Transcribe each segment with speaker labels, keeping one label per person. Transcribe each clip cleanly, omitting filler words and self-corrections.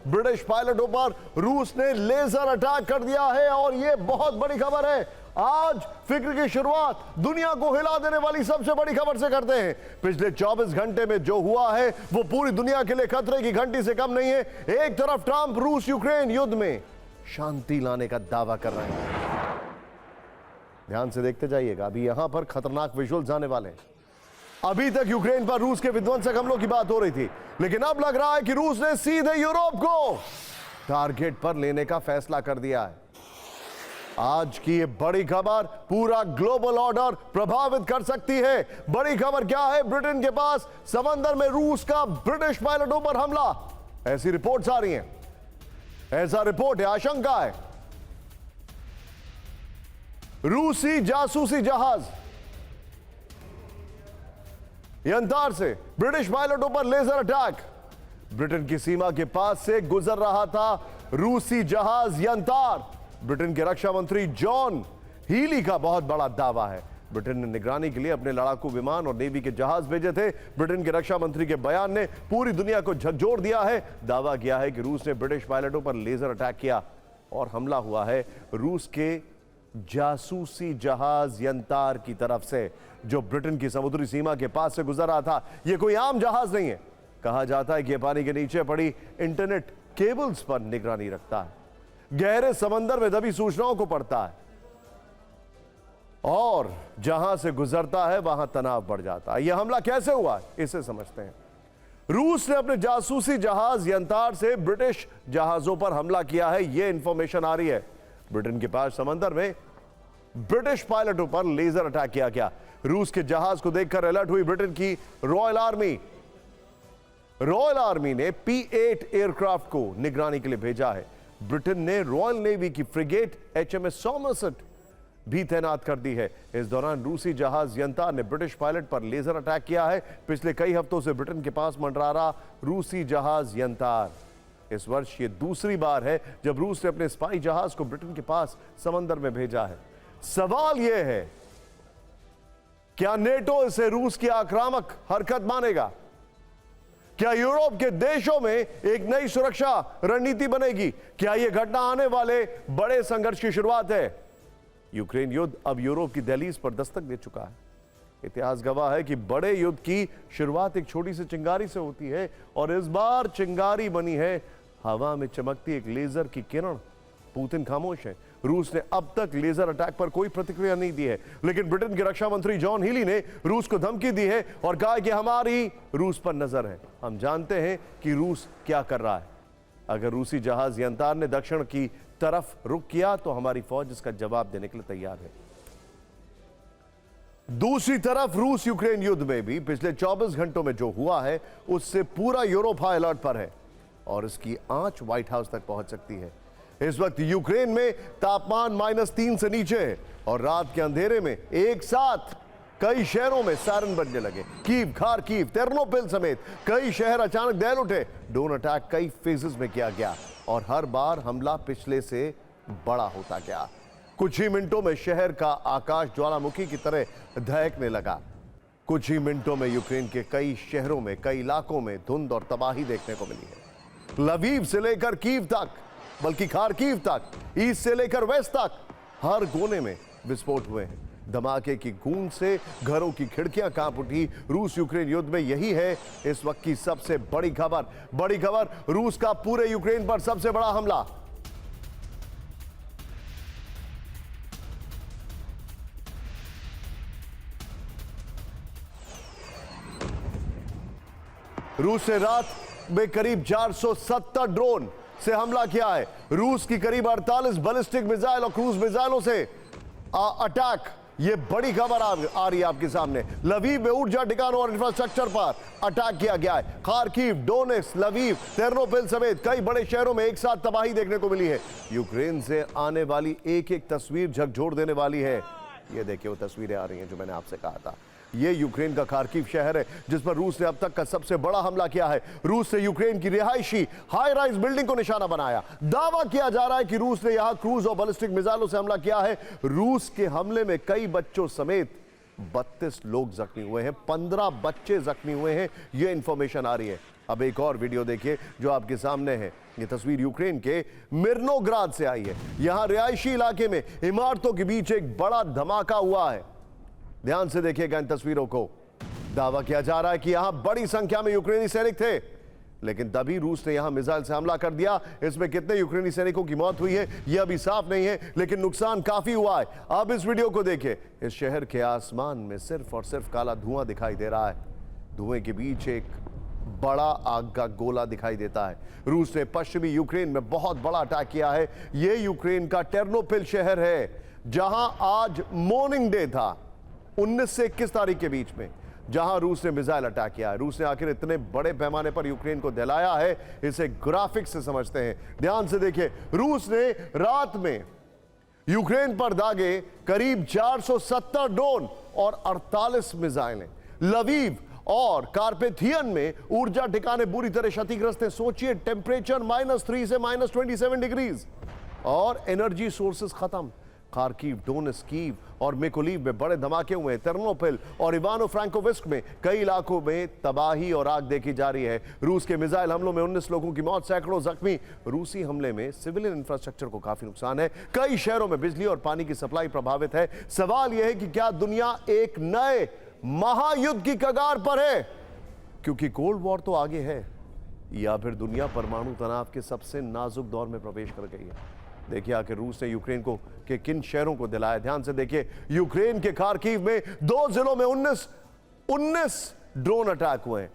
Speaker 1: British पायलटों पर रूस ने लेजर अटैक कर दिया है और यह बहुत बड़ी खबर है। आज फिक्र की शुरुआत दुनिया को हिला देने वाली सबसे बड़ी खबर से करते हैं। पिछले 24 घंटे में जो हुआ है वो पूरी दुनिया के लिए खतरे की घंटी से कम नहीं है। एक तरफ ट्रंप रूस यूक्रेन युद्ध में शांति लाने का दावा कर रहे हैं। ध्यान से देखते जाइएगा, अभी यहां पर खतरनाक विजुअल्स आने वाले हैं। अभी तक यूक्रेन पर रूस के विध्वंसक हमलों की बात हो रही थी, लेकिन अब लग रहा है कि रूस ने सीधे यूरोप को टारगेट पर लेने का फैसला कर दिया है। आज की ये बड़ी खबर पूरा ग्लोबल ऑर्डर प्रभावित कर सकती है। बड़ी खबर क्या है? ब्रिटेन के पास समंदर में रूस का ब्रिटिश पायलटों पर हमला, ऐसी रिपोर्ट्स आ रही हैं। ऐसा रिपोर्ट है, आशंका है रूसी जासूसी जहाज यंतार से ब्रिटिश पायलटों पर लेजर अटैक। ब्रिटेन की सीमा के पास से गुजर रहा था रूसी जहाज यंतार। ब्रिटेन के रक्षा मंत्री जॉन हीली का बहुत बड़ा दावा है। ब्रिटेन ने निगरानी के लिए अपने लड़ाकू विमान और नेवी के जहाज भेजे थे। ब्रिटेन के रक्षा मंत्री के बयान ने पूरी दुनिया को झकझोर दिया है। दावा किया है कि रूस ने ब्रिटिश पायलटों पर लेजर अटैक किया और हमला हुआ है रूस के जासूसी जहाज यंतार की तरफ से, जो ब्रिटेन की समुद्री सीमा के पास से गुजर रहा था। यह कोई आम जहाज नहीं है। कहा जाता है कि यह पानी के नीचे पड़ी इंटरनेट केबल्स पर निगरानी रखता है, गहरे समंदर में दबी सूचनाओं को पढ़ता है और जहां से गुजरता है वहां तनाव बढ़ जाता है। यह हमला कैसे हुआ, इसे समझते हैं। रूस ने अपने जासूसी जहाज यंतार से ब्रिटिश जहाजों पर हमला किया है, यह इंफॉर्मेशन आ रही है। ब्रिटेन के पास समंदर में ब्रिटिश पायलटों पर लेजर अटैक किया गया। रूस के जहाज को देखकर अलर्ट हुई ब्रिटेन की रॉयल आर्मी। रॉयल आर्मी ने P-8 एयरक्राफ्ट को निगरानी के लिए भेजा है। ब्रिटेन ने रॉयल नेवी की फ्रिगेट HMS सॉमरसेट भी तैनात कर दी है। इस दौरान रूसी जहाज यंतार ने ब्रिटिश पायलट पर लेजर अटैक किया है। पिछले कई हफ्तों से ब्रिटेन के पास मंडरा रहा रूसी जहाज यंतार। इस वर्ष ये दूसरी बार है जब रूस ने अपने स्पाई जहाज को ब्रिटेन के पास समंदर में भेजा है। सवाल यह है, क्या नेटो इसे रूस की आक्रामक हरकत मानेगा? क्या यूरोप के देशों में एक नई सुरक्षा रणनीति बनेगी? क्या यह घटना आने वाले बड़े संघर्ष की शुरुआत है? यूक्रेन युद्ध अब यूरोप की दहलीज पर दस्तक दे चुका है। इतिहास गवाह है कि बड़े युद्ध की शुरुआत एक छोटी सी चिंगारी से होती है और इस बार चिंगारी बनी है हवा में चमकती एक लेजर की किरण। पुतिन खामोश है। रूस ने अब तक लेजर अटैक पर कोई प्रतिक्रिया नहीं दी है, लेकिन ब्रिटेन के रक्षा मंत्री जॉन हीली ने रूस को धमकी दी है और कहा कि हमारी रूस पर नजर है। हम जानते हैं कि रूस क्या कर रहा है। अगर रूसी जहाज यंतार ने दक्षिण की तरफ रुख किया तो हमारी फौज इसका जवाब देने के लिए तैयार है। दूसरी तरफ रूस यूक्रेन युद्ध में भी पिछले 24 घंटों में जो हुआ है उससे पूरा यूरोप हाई अलर्ट पर है और इसकी आंच व्हाइट हाउस तक पहुंच सकती है। इस वक्त यूक्रेन में तापमान -3 से नीचे है और रात के अंधेरे में एक साथ कई शहरों में सायरन बजने लगे। कीव, खारकीव, तेरनोपिल समेत कई शहर अचानक दहल उठे। ड्रोन अटैक कई फेजेस में किया गया और हर बार हमला पिछले से बड़ा होता गया। कुछ ही मिनटों में शहर का आकाश ज्वालामुखी की तरह दहकने लगा। कुछ ही मिनटों में यूक्रेन के कई शहरों में, कई इलाकों में धुंध और तबाही देखने को मिली है। लवीव से लेकर कीव तक, बल्कि खारकीव तक, ईस्ट से लेकर वेस्ट तक, हर कोने में विस्फोट हुए हैं। धमाके की गूंज से घरों की खिड़कियां कांप उठी। रूस यूक्रेन युद्ध में यही है इस वक्त की सबसे बड़ी खबर। बड़ी खबर, रूस का पूरे यूक्रेन पर सबसे बड़ा हमला। रूस ने रात में करीब 470 ड्रोन से हमला किया है। रूस की करीब 48 बैलिस्टिक मिसाइल और क्रूज मिसाइलों से अटैक। ये बड़ी खबर आ रही है आपके सामने। लवीव में ऊर्जा ठिकानों और इंफ्रास्ट्रक्चर पर अटैक किया गया है। खारकीव, डोनेट्स्क, लवीव, तेरनोपिल समेत कई बड़े शहरों में एक साथ तबाही देखने को मिली है। यूक्रेन से आने वाली एक एक तस्वीर झकझोर देने वाली है। ये देखिए, वो तस्वीरें आ रही हैं जो मैंने आपसे कहा था। ये यूक्रेन का खारकीव शहर है जिस पर रूस ने अब तक का सबसे बड़ा हमला किया है। रूस ने यूक्रेन की रिहायशी हाई राइज बिल्डिंग को निशाना बनाया। दावा किया जा रहा है कि रूस ने यहां क्रूज और बैलिस्टिक मिसाइलों से हमला किया है। रूस के हमले में कई बच्चों समेत 32 लोग जख्मी हुए हैं, 15 बच्चे जख्मी हुए हैं। यह इंफॉर्मेशन आ रही है। अब एक और वीडियो देखिए जो आपके सामने है। ये तस्वीर यूक्रेन के मिर्नोग्राद से आई है। यहां रिहायशी इलाके में इमारतों के बीच एक बड़ा धमाका हुआ है। ध्यान से देखिएगा इन तस्वीरों को। दावा किया जा रहा है कि यहां बड़ी संख्या में यूक्रेनी सैनिक थे, लेकिन तभी रूस ने यहां मिसाइल से हमला कर दिया। इसमें कितने यूक्रेनी सैनिकों की मौत हुई है यह अभी साफ नहीं है, लेकिन नुकसान काफी हुआ है। अब इस वीडियो को देखिए। इस शहर के आसमान में सिर्फ और सिर्फ काला धुआं दिखाई दे रहा है। धुएं के बीच एक बड़ा आग का गोला दिखाई देता है। रूस ने पश्चिमी यूक्रेन में बहुत बड़ा अटैक किया है। यह यूक्रेन का टेर्नोपिल शहर है, जहां आज मॉर्निंग डे था 19 से 21 तारीख के बीच में, जहां रूस ने मिसाइल अटैक किया है। रूस ने आखिर इतने बड़े पैमाने पर यूक्रेन को दहलाया है, इसे ग्राफिक्स से समझते हैं। ध्यान से देखिए। रूस ने रात में यूक्रेन पर दागे करीब 470 ड्रोन और 48 मिसाइलें। लवीव और कार्पेथियन में ऊर्जा ठिकाने बुरी तरह क्षतिग्रस्त हैं। सोचिए, टेम्परेचर -3 से -27 डिग्रीज और एनर्जी सोर्सेस खत्म। खार्किव, डोनेस्कीव और मिकोलीव में बड़े धमाके हुए। टर्नोपिल और इवानो फ्रैंकोविस्क में कई इलाकों में तबाही और आग देखी जा रही है। रूस के मिसाइल हमलों में 19 लोगों की मौत, सैकड़ों जख्मी। रूसी हमले में सिविलियन इंफ्रास्ट्रक्चर को काफी नुकसान है। कई शहरों में बिजली और पानी की सप्लाई प्रभावित है। सवाल यह है कि क्या दुनिया एक नए महायुद्ध की कगार पर है, क्योंकि कोल्ड वॉर तो आगे है, या फिर दुनिया परमाणु तनाव के सबसे नाजुक दौर में प्रवेश कर गई है। देखिए आखिर रूस ने यूक्रेन को के किन शहरों को दिलाया। ध्यान से देखिए। यूक्रेन के खार्किव में 2 जिलों में 19 ड्रोन अटैक हुए हैं।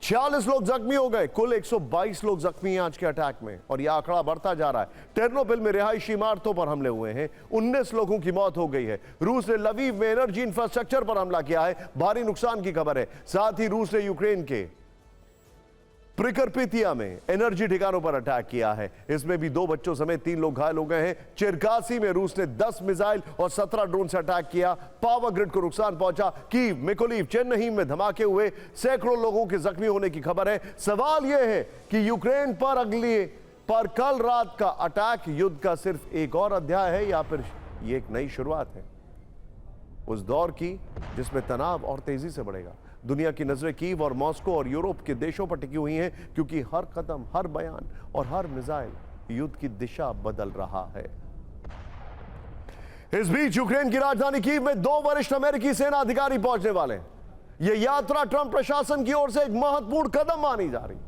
Speaker 1: 46 लोग जख्मी हो गए। कुल 122 लोग जख्मी हैं आज के अटैक में, और यह आंकड़ा बढ़ता जा रहा है। टेर्नोपिल में रिहायशी इमारतों पर हमले हुए हैं। 19 लोगों की मौत हो गई है। रूस ने लवीव में एनर्जी इंफ्रास्ट्रक्चर पर हमला किया है, भारी नुकसान की खबर है। साथ ही रूस ने यूक्रेन के प्रिकर्पितिया में एनर्जी ठिकानों पर अटैक किया है। इसमें भी 2 बच्चों समेत 3 लोग घायल हो गए हैं। चिरकासी में रूस ने 10 मिसाइल और 17 ड्रोन से अटैक किया। पावर ग्रिड को नुकसान पहुंचा। कीव, मिकोलीव, चेन्नई में धमाके हुए। सैकड़ों लोगों के जख्मी होने की खबर है। सवाल यह है कि यूक्रेन पर कल रात का अटैक युद्ध का सिर्फ एक और अध्याय है, या फिर यह एक नई शुरुआत है उस दौर की जिसमें तनाव और तेजी से बढ़ेगा। दुनिया की नजरें कीव और मॉस्को और यूरोप के देशों पर टिकी हुई हैं, क्योंकि हर कदम, हर बयान और हर मिसाइल युद्ध की दिशा बदल रहा है। इस बीच यूक्रेन की राजधानी कीव में 2 वरिष्ठ अमेरिकी सेना अधिकारी पहुंचने वाले हैं। यह यात्रा ट्रंप प्रशासन की ओर से एक महत्वपूर्ण कदम मानी जा रही है,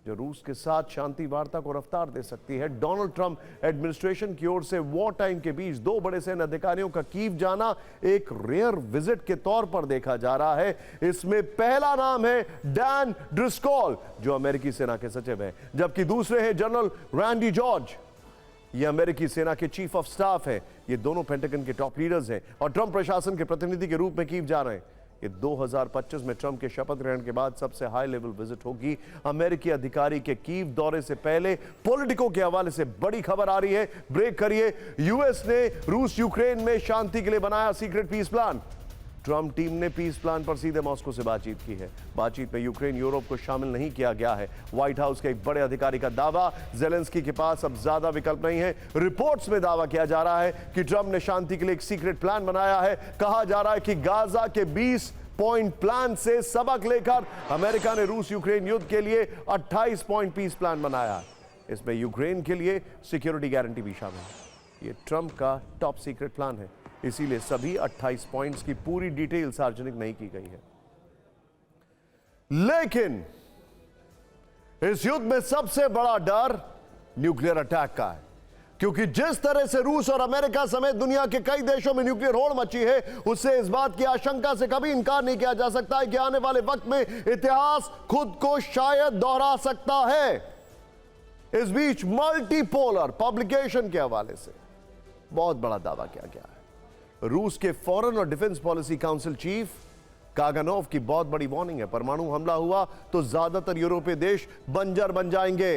Speaker 1: जो रूस के साथ शांति वार्ता को रफ्तार दे सकती है। डोनाल्ड ट्रंप एडमिनिस्ट्रेशन की ओर से वॉर टाइम के बीच 2 बड़े सेना अधिकारियों का कीव जाना एक रेयर विजिट के तौर पर देखा जा रहा है। इसमें पहला नाम है डैन ड्रिस्कॉल, जो अमेरिकी सेना के सचिव हैं, जबकि दूसरे हैं जनरल रैंडी जॉर्ज। ये अमेरिकी सेना के चीफ ऑफ स्टाफ है। ये दोनों पेंटागन के टॉप लीडर्स हैं और ट्रंप प्रशासन के प्रतिनिधि के रूप में कीव जा रहे हैं। ये 2025 में ट्रंप के शपथ ग्रहण के बाद सबसे हाई लेवल विजिट होगी। अमेरिकी अधिकारी के कीव दौरे से पहले पॉलिटिको के हवाले से बड़ी खबर आ रही है। ब्रेक करिए। यूएस ने रूस यूक्रेन में शांति के लिए बनाया secret peace plan. Trump team ने पीस प्लान पर सीधे मॉस्को से बातचीत की है। बातचीत में यूक्रेन, यूरोप को शामिल नहीं किया गया है। व्हाइट हाउस के एक बड़े अधिकारी का दावा, जेलेंस्की के पास अब ज्यादा विकल्प नहीं है। रिपोर्ट्स में दावा किया जा रहा है कि ट्रंप ने शांति के लिए एक सीक्रेट प्लान बनाया है। कहा जा रहा है कि गाजा के 20 पॉइंट प्लान से सबक लेकर अमेरिका ने रूस यूक्रेन युद्ध के लिए 28 पॉइंट पीस प्लान बनाया। इसमें यूक्रेन के लिए सिक्योरिटी गारंटी भी शामिल है। यह ट्रंप का टॉप सीक्रेट प्लान है, इसीलिए सभी 28 पॉइंट्स की पूरी डिटेल सार्वजनिक नहीं की गई है। लेकिन इस युद्ध में सबसे बड़ा डर न्यूक्लियर अटैक का है, क्योंकि जिस तरह से रूस और अमेरिका समेत दुनिया के कई देशों में न्यूक्लियर होड़ मची है, उससे इस बात की आशंका से कभी इनकार नहीं किया जा सकता है कि आने वाले वक्त में इतिहास खुद को शायद दोहरा सकता है। इस बीच मल्टीपोलर पब्लिकेशन के हवाले से बहुत बड़ा दावा किया गया है। रूस के फॉरेन और डिफेंस पॉलिसी काउंसिल चीफ कागानोव की बहुत बड़ी वार्निंग है। परमाणु हमला हुआ तो ज्यादातर यूरोपीय देश बंजर बन जाएंगे।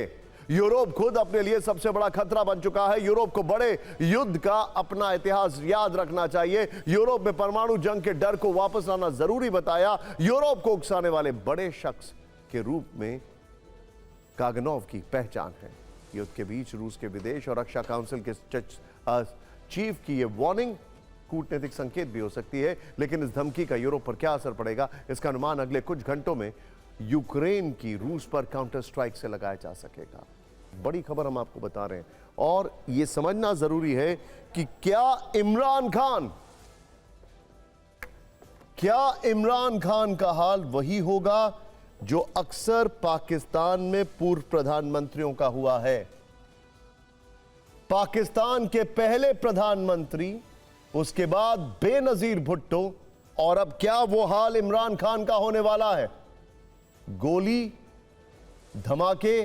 Speaker 1: यूरोप खुद अपने लिए सबसे बड़ा खतरा बन चुका है। यूरोप को बड़े युद्ध का अपना इतिहास याद रखना चाहिए। यूरोप में परमाणु जंग के डर को वापस लाना जरूरी बताया। यूरोप को उकसाने वाले बड़े शख्स के रूप में कागानोव की पहचान है। युद्ध के बीच रूस के विदेश और रक्षा काउंसिल के चीफ की यह वार्निंग कूटनीतिक संकेत भी हो सकती है, लेकिन इस धमकी का यूरोप पर क्या असर पड़ेगा, इसका अनुमान अगले कुछ घंटों में यूक्रेन की रूस पर काउंटर स्ट्राइक से लगाया जा सकेगा। बड़ी खबर हम आपको बता रहे हैं और यह समझना जरूरी है कि क्या इमरान खान का हाल वही होगा जो अक्सर पाकिस्तान में पूर्व प्रधानमंत्रियों का हुआ है। पाकिस्तान के पहले प्रधानमंत्री, उसके बाद बेनजीर भुट्टो, और अब क्या वो हाल इमरान खान का होने वाला है? गोली, धमाके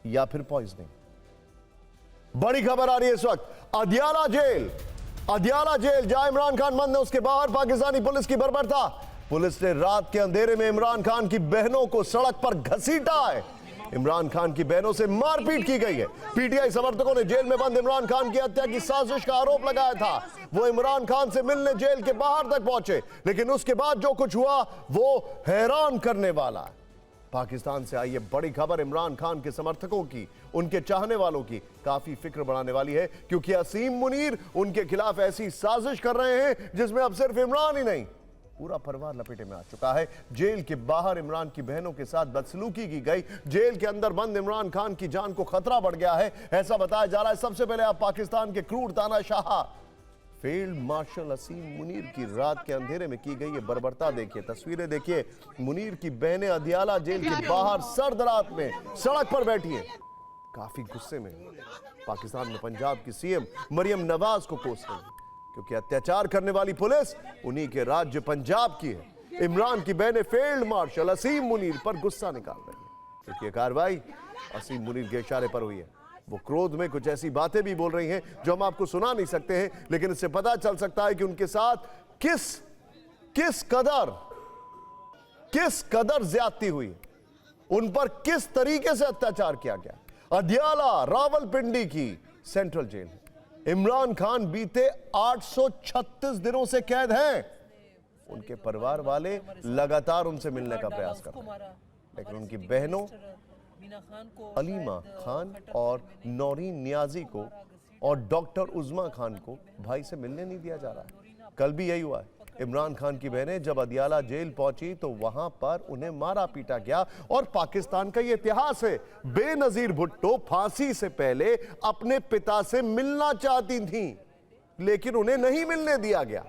Speaker 1: या फिर पॉइजनिंग? बड़ी खबर आ रही है इस वक्त। अदियाला जेल जहां इमरान खान बंद है, उसके बाहर पाकिस्तानी पुलिस की बर्बरता। पुलिस ने रात के अंधेरे में इमरान खान की बहनों को सड़क पर घसीटा है। इमरान खान की बहनों से मारपीट की गई है। पीटीआई समर्थकों ने जेल में बंद इमरान खान की हत्या की साजिश का आरोप लगाया था। वो इमरान खान से मिलने जेल के बाहर तक पहुंचे, लेकिन उसके बाद जो कुछ हुआ वो हैरान करने वाला है। पाकिस्तान से आई ये बड़ी खबर इमरान खान के समर्थकों की, उनके चाहने वालों की काफी फिक्र बढ़ाने वाली है, क्योंकि असीम मुनीर उनके खिलाफ ऐसी साजिश कर रहे हैं जिसमें अब सिर्फ इमरान ही नहीं, पूरा परिवार लपेटे में आ चुका है। जेल के बाहर इमरान की बहनों के साथ बदसलूकी की गई। जेल के अंदर बंद इमरान खान की जान को खतरा बढ़ गया है, ऐसा बताया जा रहा है। सबसे पहले आप पाकिस्तान के क्रूर तानाशाह फील्ड मार्शल असीम मुनीर की रात के अंधेरे में की गई ये बर्बरता देखिए, तस्वीरें देखिए। मुनीर की बहनें अदियाला जेल के बाहर सर्द रात में सड़क पर बैठी हैं, काफी गुस्से में। पाकिस्तान में पंजाब की सीएम मरियम नवाज को कोस रही है, क्योंकि अत्याचार करने वाली पुलिस उन्हीं के राज्य पंजाब की है। इमरान की बहनें फील्ड मार्शल असीम मुनीर पर गुस्सा निकाल रही है, क्योंकि कार्रवाई असीम मुनीर के इशारे पर हुई है। वो क्रोध में कुछ ऐसी बातें भी बोल रही हैं जो हम आपको सुना नहीं सकते हैं, लेकिन इससे पता चल सकता है कि उनके साथ किस कदर ज्यादती हुई, उन पर किस तरीके से अत्याचार किया गया। अदियाला रावलपिंडी की सेंट्रल जेल, इमरान खान बीते 836 दिनों से कैद हैं। उनके परिवार वाले लगातार उनसे मिलने का प्रयास कर रहे हैं, लेकिन उनकी बहनों अलीमा खान और नौरीन नियाजी को और डॉक्टर उज़मा खान को भाई से मिलने नहीं दिया जा रहा है। कल भी यही हुआ है। इमरान खान की बहनें जब अदियाला जेल पहुंची तो वहां पर उन्हें मारा पीटा गया। और पाकिस्तान का यह इतिहास है, बेनजीर भुट्टो फांसी से पहले अपने पिता से मिलना चाहती थीं, लेकिन उन्हें नहीं मिलने दिया गया।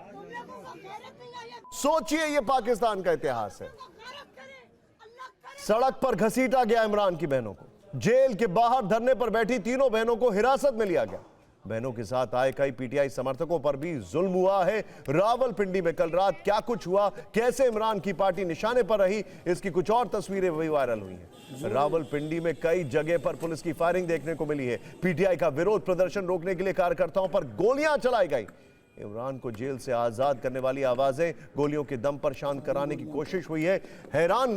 Speaker 1: सोचिए, यह पाकिस्तान का इतिहास है। सड़क पर घसीटा गया इमरान की बहनों को, जेल के बाहर धरने पर बैठी तीनों बहनों को हिरासत में लिया गया। बहनों के साथ आए कई पीटीआई समर्थकों पर भी जुल्म हुआ है। रावलपिंडी में कल रात क्या कुछ हुआ, कैसे इमरान की पार्टी निशाने पर रही, इसकी कुछ और तस्वीरें भी वायरल हुई हैं। रावलपिंडी में कई जगह पर पुलिस की फायरिंग देखने को मिली है। पीटीआई का विरोध प्रदर्शन रोकने के लिए कार्यकर्ताओं पर गोलियां चलाई गई। इमरान को जेल से आजाद करने वाली आवाजें गोलियों के दम पर शांत कराने की कोशिश हुई है। हैरान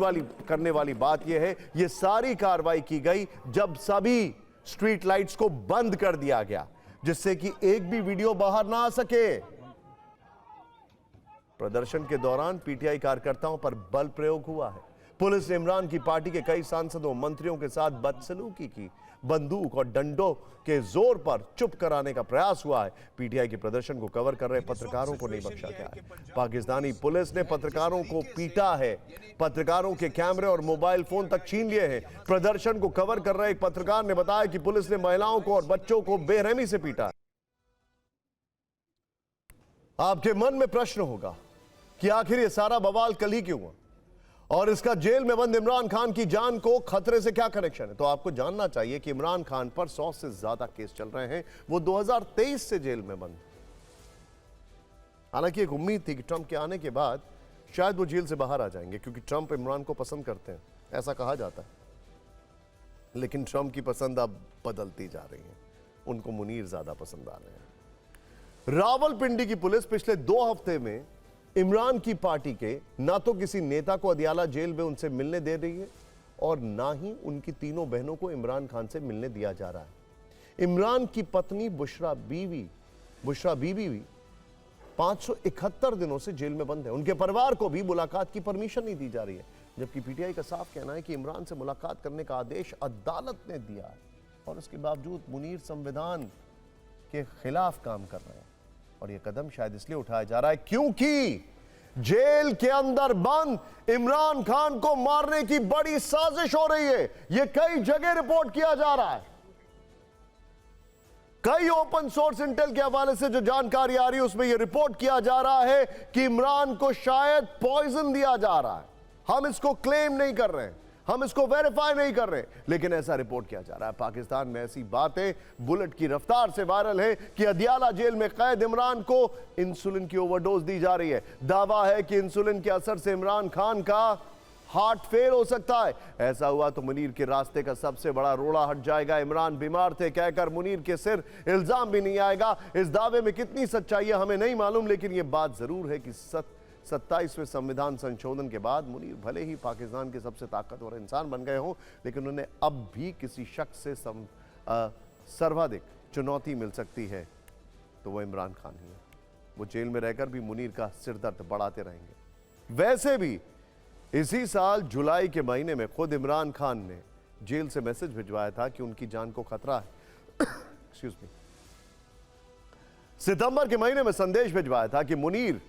Speaker 1: करने वाली बात यह है, यह सारी कार्रवाई की गई जब सभी स्ट्रीट लाइट्स को बंद कर दिया गया, जिससे कि एक भी वीडियो बाहर ना आ सके। प्रदर्शन के दौरान पीटीआई कार्यकर्ताओं पर बल प्रयोग हुआ है। पुलिस ने इमरान की पार्टी के कई सांसदों, मंत्रियों के साथ बदसलूकी की। बंदूक और डंडों के जोर पर चुप कराने का प्रयास हुआ है। पीटीआई के प्रदर्शन को कवर कर रहे पत्रकारों को नहीं बख्शा गया है। पाकिस्तानी पुलिस ने पत्रकारों को पीटा है, पत्रकारों के कैमरे और मोबाइल फोन तक छीन लिए हैं। प्रदर्शन को कवर कर रहे एक पत्रकार ने बताया कि पुलिस ने महिलाओं को और बच्चों को बेरहमी से पीटा। आपके मन में प्रश्न होगा कि आखिर यह सारा बवाल कल ही क्यों हुआ और इसका जेल में बंद इमरान खान की जान को खतरे से क्या कनेक्शन है। तो आपको जानना चाहिए कि इमरान खान पर 100 से ज्यादा केस चल रहे हैं। वो 2023 से जेल में बंद। हालांकि एक उम्मीद थी कि ट्रंप के आने के बाद शायद वो जेल से बाहर आ जाएंगे, क्योंकि ट्रंप इमरान को पसंद करते हैं, ऐसा कहा जाता है। लेकिन ट्रंप की पसंद अब बदलती जा रही है, उनको मुनीर ज्यादा पसंद आ रहे हैं। रावलपिंडी की पुलिस पिछले 2 हफ्ते में इमरान की पार्टी के ना तो किसी नेता को अदियाला जेल में उनसे मिलने दे रही है और ना ही उनकी तीनों बहनों को इमरान खान से मिलने दिया जा रहा है। इमरान की पत्नी बुशरा बीवी भी 571 दिनों से जेल में बंद है। उनके परिवार को भी मुलाकात की परमिशन नहीं दी जा रही है, जबकि पीटीआई का साफ कहना है कि इमरान से मुलाकात करने का आदेश अदालत ने दिया है और उसके बावजूद मुनीर संविधान के खिलाफ काम कर रहे हैं। और यह कदम शायद इसलिए उठाया जा रहा है क्योंकि जेल के अंदर बंद इमरान खान को मारने की बड़ी साजिश हो रही है। यह कई जगह रिपोर्ट किया जा रहा है। कई ओपन सोर्स इंटेल के हवाले से जो जानकारी आ रही है उसमें यह रिपोर्ट किया जा रहा है कि इमरान को शायद पॉइजन दिया जा रहा है। हम इसको क्लेम नहीं कर रहे हैं, हम इसको वेरीफाई नहीं कर रहे, लेकिन ऐसा रिपोर्ट किया जा रहा है। पाकिस्तान में ऐसी बातें बुलेट की रफ्तार से वायरल है कि अदियाला जेल में कैद इमरान को इंसुलिन की ओवरडोज दी जा रही है। दावा है कि इंसुलिन के असर से इमरान खान का हार्ट फेल हो सकता है। ऐसा हुआ तो मुनीर के रास्ते का सबसे बड़ा रोड़ा हट जाएगा। इमरान बीमार थे कहकर मुनीर के सिर इल्जाम भी नहीं आएगा। इस दावे में कितनी सच्चाई है हमें नहीं मालूम, लेकिन यह बात जरूर है कि 27वें संविधान संशोधन के बाद मुनीर भले ही पाकिस्तान के सबसे ताकतवर इंसान बन गए हों, लेकिन उन्हें अब भी किसी शख्स से सर्वाधिक चुनौती मिल सकती है तो वो इमरान खान ही है। वो जेल में रहकर भी मुनीर का सिरदर्द बढ़ाते रहेंगे। वैसे भी इसी साल जुलाई के महीने में खुद इमरान खान ने जेल से मैसेज भिजवाया था कि उनकी जान को खतरा है। Excuse me. सितंबर के महीने में संदेश भिजवाया था कि मुनीर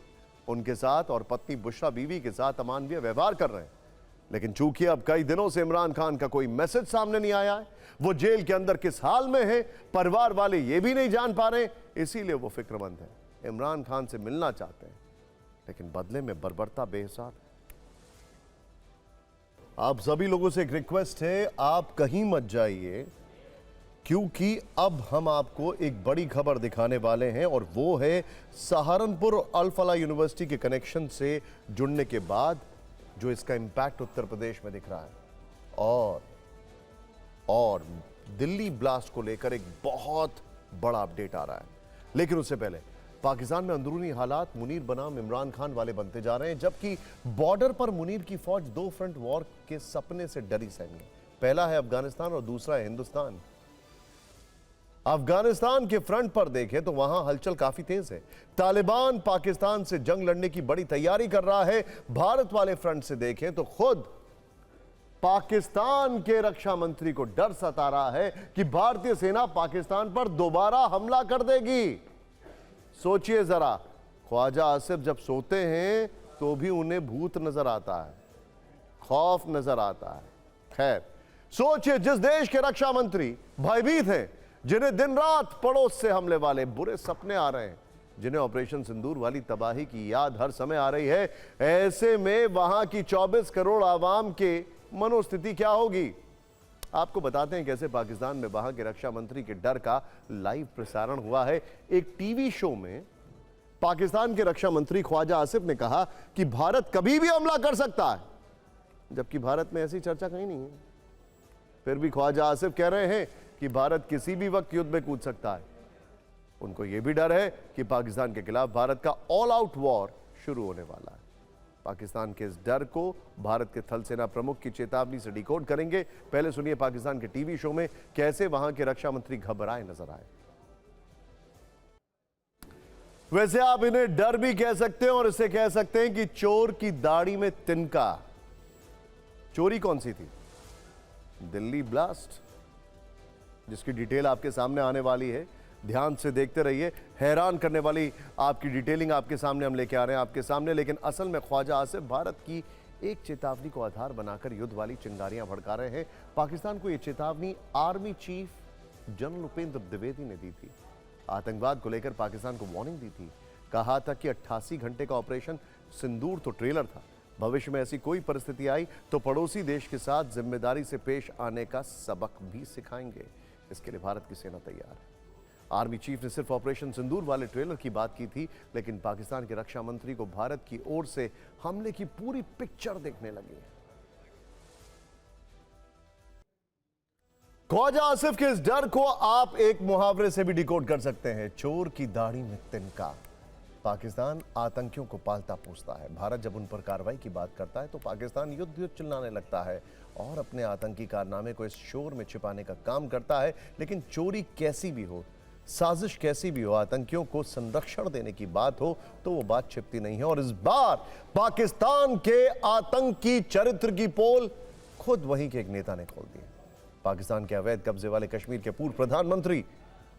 Speaker 1: उनके साथ और पत्नी बुशरा बीवी के साथ अमानवीय व्यवहार कर रहे हैं। लेकिन चूंकि अब कई दिनों से इमरान खान का कोई मैसेज सामने नहीं आया है, वो जेल के अंदर किस हाल में है परिवार वाले ये भी नहीं जान पा रहे, इसीलिए वो फिक्रमंद है। इमरान खान से मिलना चाहते हैं, लेकिन बदले में बर्बरता बेहिसाब। आप सभी लोगों से एक रिक्वेस्ट है, आप कहीं मत जाइए, क्योंकि अब हम आपको एक बड़ी खबर दिखाने वाले हैं और वो है सहारनपुर और अल फलाह यूनिवर्सिटी के कनेक्शन से जुड़ने के बाद जो इसका इंपैक्ट उत्तर प्रदेश में दिख रहा है। और दिल्ली ब्लास्ट को लेकर एक बहुत बड़ा अपडेट आ रहा है। लेकिन उससे पहले पाकिस्तान में अंदरूनी हालात मुनीर बनाम इमरान खान वाले बनते जा रहे हैं, जबकि बॉर्डर पर मुनीर की फौज 2 फ्रंट वॉर के सपने से डरी सहमी है। पहला है अफगानिस्तान और दूसरा है हिंदुस्तान। अफगानिस्तान के फ्रंट पर देखें तो वहां हलचल काफी तेज है। तालिबान पाकिस्तान से जंग लड़ने की बड़ी तैयारी कर रहा है। भारत वाले फ्रंट से देखें तो खुद पाकिस्तान के रक्षा मंत्री को डर सता रहा है कि भारतीय सेना पाकिस्तान पर दोबारा हमला कर देगी। सोचिए जरा, ख्वाजा आसिफ जब सोते हैं तो भी उन्हें भूत नजर आता है, खौफ नजर आता है। खैर, सोचिए जिस देश के रक्षा मंत्री भयभीत हैं, जिन्हें दिन रात पड़ोस से हमले वाले बुरे सपने आ रहे हैं, जिन्हें ऑपरेशन सिंदूर वाली तबाही की याद हर समय आ रही है, ऐसे में वहां की 24 करोड़ आवाम के मनोस्थिति क्या होगी। आपको बताते हैं कैसे पाकिस्तान में वहां के रक्षा मंत्री के डर का लाइव प्रसारण हुआ है। एक टीवी शो में पाकिस्तान के रक्षा मंत्री ख्वाजा आसिफ ने कहा कि भारत कभी भी हमला कर सकता है, जबकि भारत में ऐसी चर्चा कहीं नहीं है। फिर भी ख्वाजा आसिफ कह रहे हैं कि भारत किसी भी वक्त युद्ध में कूद सकता है। उनको यह भी डर है कि पाकिस्तान के खिलाफ भारत का ऑल आउट वॉर शुरू होने वाला है। पाकिस्तान के इस डर को भारत के थल सेना प्रमुख की चेतावनी से डिकोड करेंगे। पहले सुनिए पाकिस्तान के टीवी शो में कैसे वहां के रक्षा मंत्री घबराए नजर आए। वैसे आप इन्हें डर भी कह सकते हैं और इसे कह सकते हैं कि चोर की दाढ़ी में तिनका। चोरी कौन सी थी? दिल्ली ब्लास्ट, जिसकी डिटेल आपके सामने आने वाली है। ध्यान से देखते रहिए, हैरान करने वाली आपकी डिटेलिंग आपके सामने हम लेके आ रहे हैं आपके सामने। लेकिन असल में ख्वाजा आसिफ भारत की एक चेतावनी को आधार बनाकर युद्ध वाली चिंगारियां भड़का रहे हैं। पाकिस्तान को यह चेतावनी army chief general Upendra Dwivedi ने दी थी। आतंकवाद को लेकर पाकिस्तान को वार्निंग दी थी। कहा था कि 88 घंटे का ऑपरेशन सिंदूर तो ट्रेलर था, भविष्य में ऐसी कोई परिस्थिति आई तो पड़ोसी देश के साथ जिम्मेदारी से पेश आने का सबक भी सिखाएंगे। इसके लिए भारत की सेना तैयार है। आर्मी चीफ ने सिर्फ ऑपरेशन सिंदूर वाले ट्रेलर की बात की थी, लेकिन पाकिस्तान के रक्षा मंत्री को भारत की ओर से हमले की पूरी पिक्चर देखने लगी है। ख्वाजा आसिफ के इस डर को आप एक मुहावरे से भी डिकोड कर सकते हैं, चोर की दाढ़ी में तिनका। पाकिस्तान आतंकियों को पालता पोसता है। भारत जब उन पर कार्रवाई की बात करता है तो पाकिस्तान युद्ध युद्ध चिल्लाने लगता है और अपने आतंकी कारनामे को इस शोर में छिपाने का काम करता है। लेकिन चोरी कैसी भी हो, साजिश कैसी भी हो, आतंकियों को संरक्षण देने की बात हो तो वो बात छिपती नहीं है। और इस बार पाकिस्तान के आतंकी चरित्र की पोल खुद वहीं के एक नेता ने खोल दी। पाकिस्तान के अवैध कब्जे वाले कश्मीर के पूर्व प्रधानमंत्री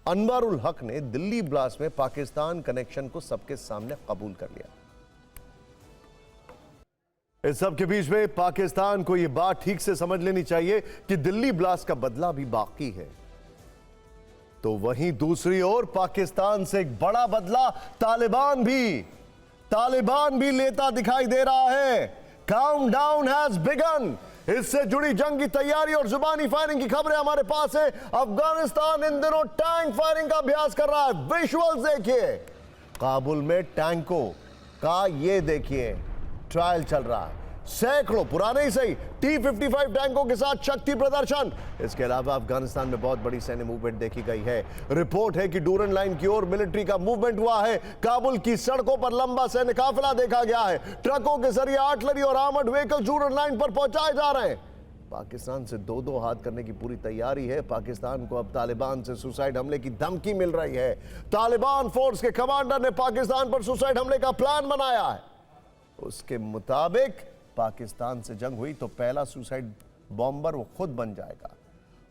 Speaker 1: अनवरुल हक ने दिल्ली ब्लास्ट में पाकिस्तान कनेक्शन को सबके सामने कबूल कर लिया। इस सब के बीच में पाकिस्तान को यह बात ठीक से समझ लेनी चाहिए कि दिल्ली ब्लास्ट का बदला भी बाकी है। तो वहीं दूसरी ओर पाकिस्तान से एक बड़ा बदला तालिबान भी लेता दिखाई दे रहा है। Countdown has begin. इससे जुड़ी जंग की तैयारी और जुबानी फायरिंग की खबरें हमारे पास है। अफगानिस्तान इन दिनों टैंक फायरिंग का अभ्यास कर रहा है। विजुअल्स देखिए, काबुल में टैंकों का ये देखिए ट्रायल चल रहा है। सैकड़ों पुराने ही सही T-55 टैंकों के साथ शक्ति प्रदर्शन। इसके अलावा अफगानिस्तान में बहुत बड़ी सैन्य मूवमेंट देखी गई है। रिपोर्ट है कि डूरन लाइन की ओर मिलिट्री का मूवमेंट हुआ है। काबुल की सड़कों पर लंबा सैन्य काफिला देखा गया है। ट्रकों के जरिए आर्टिलरी और आर्मर्ड व्हीकल डूरन लाइन पर पहुंचाए जा रहे हैं। पाकिस्तान से दो हाथ करने की पूरी तैयारी है। पाकिस्तान को अब तालिबान से सुसाइड हमले की धमकी मिल रही है। तालिबान फोर्स के कमांडर ने पाकिस्तान पर सुसाइड हमले का प्लान बनाया है। उसके मुताबिक पाकिस्तान से जंग हुई तो पहला सुसाइड बॉम्बर वो खुद बन जाएगा।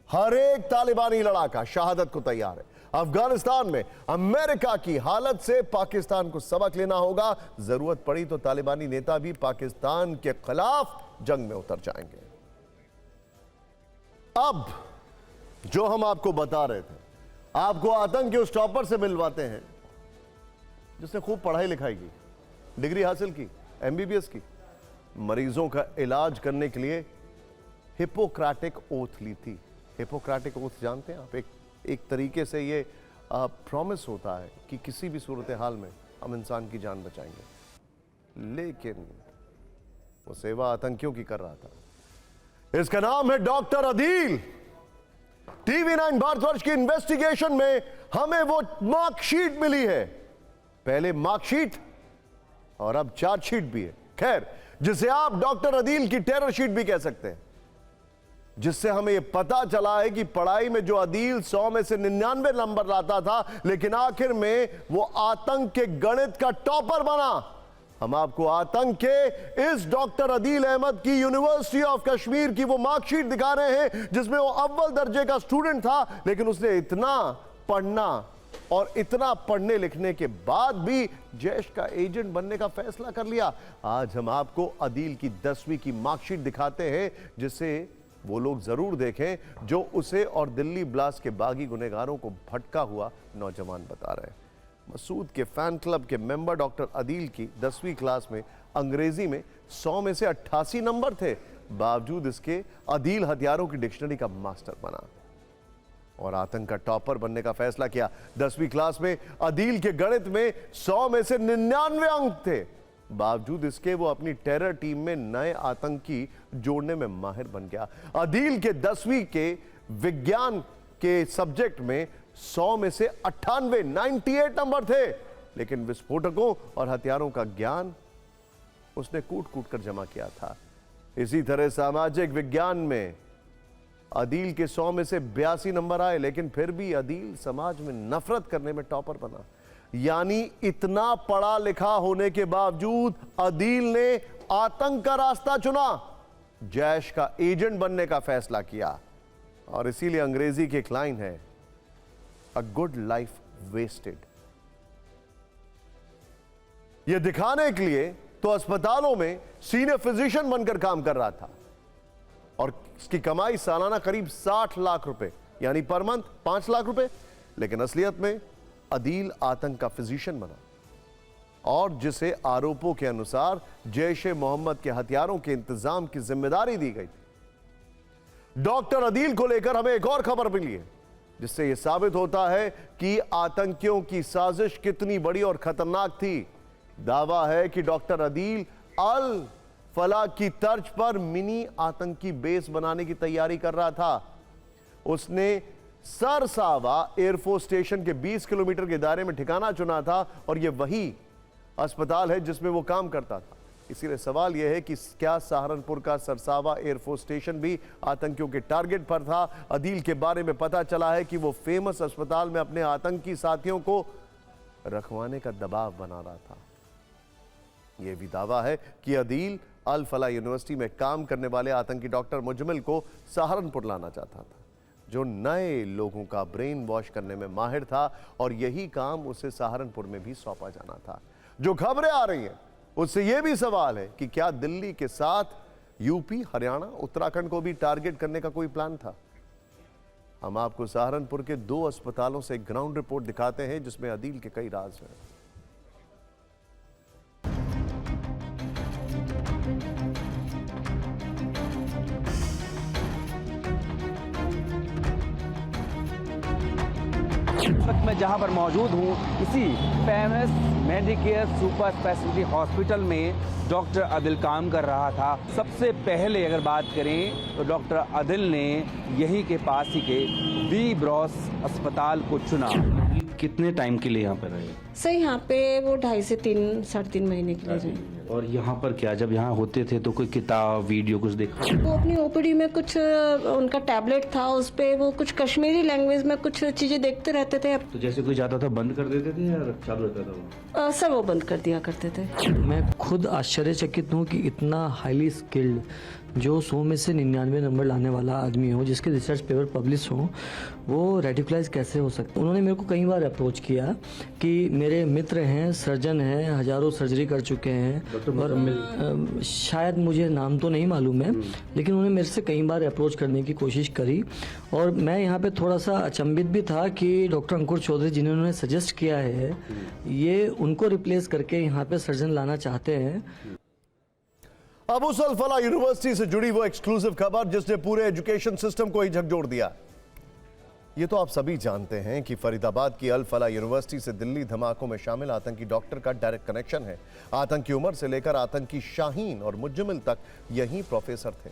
Speaker 1: हर एक तालिबानी लड़ाका शहादत को तैयार है। अफगानिस्तान में अमेरिका की हालत से पाकिस्तान को सबक लेना होगा। जरूरत पड़ी तो तालिबानी नेता भी पाकिस्तान के खिलाफ जंग में उतर जाएंगे। अब जो हम आपको बता रहे थे, आपको आतंक के उस टॉपर से मिलवाते हैं जिसने खूब पढ़ाई लिखाई की, डिग्री हासिल की, MBBS की, मरीजों का इलाज करने के लिए हिपोक्रेटिक ओथ ली थी। हिपोक्रेटिक ओथ जानते हैं आप? एक तरीके से ये प्रॉमिस होता है कि किसी भी सूरत हाल में हम इंसान की जान बचाएंगे। लेकिन वो सेवा आतंकियों की कर रहा था। इसका नाम है डॉक्टर अदील। TV9 भारतवर्ष की इन्वेस्टिगेशन में हमें वो मार्कशीट मिली है। पहले मार्कशीट और अब चार्जशीट भी है। खैर, जिसे आप डॉक्टर अदील की टेरर शीट भी कह सकते हैं, जिससे हमें यह पता चला है कि पढ़ाई में जो अदील 100 में से 99 नंबर लाता था, लेकिन आखिर में वो आतंक के गणित का टॉपर बना। हम आपको आतंक के इस डॉक्टर अदील अहमद की यूनिवर्सिटी ऑफ कश्मीर की वो मार्कशीट दिखा रहे हैं जिसमें वो अव्वल दर्जे का स्टूडेंट था, लेकिन उसने इतना पढ़ना और इतना पढ़ने लिखने के बाद भी जैश का एजेंट बनने का फैसला कर लिया। आज हम आपको अदील की 10वीं की मार्कशीट दिखाते हैं, जिसे वो लोग जरूर देखें जो उसे और दिल्ली ब्लास्ट के बागी गुनहगारों को भटका हुआ नौजवान बता रहे हैं। मसूद के फैन क्लब के मेंबर डॉक्टर अदील की 10वीं क्लास में अंग्रेजी में 100 में से 88 नंबर थे। बावजूद इसके अदील हथियारों की डिक्शनरी का मास्टर बना और आतंक का टॉपर बनने का फैसला किया। 10वीं क्लास में अदील के गणित में 100 में से 99 अंक थे। बावजूद इसके वो अपनी टेरर टीम में नए आतंकी जोड़ने में माहिर बन गया। अदील के 10वीं के विज्ञान के सब्जेक्ट में 100 में से 98 नंबर थे, लेकिन विस्फोटकों और हथियारों का ज्ञान उसने कूट कूट कर जमा किया था। इसी तरह सामाजिक विज्ञान में अदील के 100 में से 82 नंबर आए, लेकिन फिर भी अदील समाज में नफरत करने में टॉपर बना। यानी इतना पढ़ा लिखा होने के बावजूद अदील ने आतंक का रास्ता चुना, जैश का एजेंट बनने का फैसला किया। और इसीलिए अंग्रेजी की एक लाइन है, अ गुड लाइफ वेस्टेड। यह दिखाने के लिए तो अस्पतालों में सीनियर फिजिशियन बनकर काम कर रहा था और इसकी कमाई सालाना करीब 60 लाख रुपए, यानी पर मंथ 5 लाख रुपए। लेकिन असलियत में अदील आतंक का फिजिशियन बना और जिसे आरोपों के अनुसार जैश ए मोहम्मद के हथियारों के इंतजाम की जिम्मेदारी दी गई। डॉक्टर अदील को लेकर हमें एक और खबर मिली है, जिससे यह साबित होता है कि आतंकियों की साजिश कितनी बड़ी और खतरनाक थी। दावा है कि डॉक्टर अदील अल फला की तर्ज पर मिनी आतंकी बेस बनाने की तैयारी कर रहा था। उसने सरसावा एयरफोर्स स्टेशन के 20 किलोमीटर के दायरे में ठिकाना चुना था और यह वही अस्पताल है जिसमें वो काम करता था। इसीलिए सवाल यह है कि क्या सहारनपुर का सरसावा एयरफोर्स स्टेशन भी आतंकियों के टारगेट पर था? अदील के बारे में पता चला है कि वो फेमस अस्पताल में अपने आतंकी साथियों को रखवाने का दबाव बना रहा था। यह भी दावा है कि अदील अल फला यूनिवर्सिटी में काम करने वाले आतंकी डॉक्टर मुजमिल को सहारनपुर लाना चाहता था, जो नए लोगों का ब्रेन वॉश करने में माहिर था, और यही काम उसे सहारनपुर में भी सौंपा जाना था। जो खबरें आ रही हैं उससे यह भी सवाल है कि क्या दिल्ली के साथ यूपी, हरियाणा, उत्तराखंड को भी टारगेट करने का कोई प्लान था? हम आपको सहारनपुर के 2 अस्पतालों से एक ग्राउंड रिपोर्ट दिखाते हैं जिसमें अदील के कई राज हैं।
Speaker 2: इस वक्त मैं जहां पर मौजूद हूं इसी famous Medicare super speciality hospital में डॉक्टर आदिल काम कर रहा था। सबसे पहले अगर बात करें तो डॉक्टर आदिल ने यहीं के पास ही के वी ब्रॉस अस्पताल को चुना। कितने टाइम के लिए यहाँ पर रहे?
Speaker 3: सर यहाँ पे वो 2.5 से 3, 3.5 महीने के लिए रहे।
Speaker 2: और यहाँ पर क्या, जब यहाँ होते थे तो कोई किताब, वीडियो कुछ देखा?
Speaker 3: वो अपनी ओपीडी में कुछ उनका टैबलेट था, उस पे वो कुछ कश्मीरी लैंग्वेज में कुछ चीजें देखते रहते थे।
Speaker 2: तो जैसे कोई जाता था बंद कर देते थे या चालू रहता था वो?
Speaker 3: सर वो बंद कर दिया करते थे।
Speaker 4: मैं खुद आश्चर्यचकित हूँ कि इतना हाईली स्किल्ड, जो 100 में से 99 नंबर लाने वाला आदमी हो, जिसके रिसर्च पेपर पब्लिश हो, वो रेडिकुलाइज कैसे हो सकता है। उन्होंने मेरे को कई बार अप्रोच किया कि मेरे मित्र हैं, सर्जन हैं, हजारों सर्जरी कर चुके हैं, और शायद मुझे नाम तो नहीं मालूम है, लेकिन उन्होंने मेरे से कई बार अप्रोच करने की कोशिश करी। और मैं यहाँ पे थोड़ा सा अचंभित भी था कि डॉक्टर अंकुर चौधरी जिन्होंने सजेस्ट किया है, ये उनको रिप्लेस करके यहाँ पे सर्जन लाना चाहते हैं।
Speaker 1: अब उस अल फलाह यूनिवर्सिटी से जुड़ी वो एक्सक्लूसिव खबर जिसने पूरे एजुकेशन सिस्टम को ही झकझोर दिया। ये तो आप सभी जानते हैं कि फरीदाबाद की अल फलाह यूनिवर्सिटी से दिल्ली धमाकों में शामिल आतंकी डॉक्टर का डायरेक्ट कनेक्शन है। आतंकी उमर से लेकर आतंकी शाहीन और मुज्जमिल तक यही प्रोफेसर थे।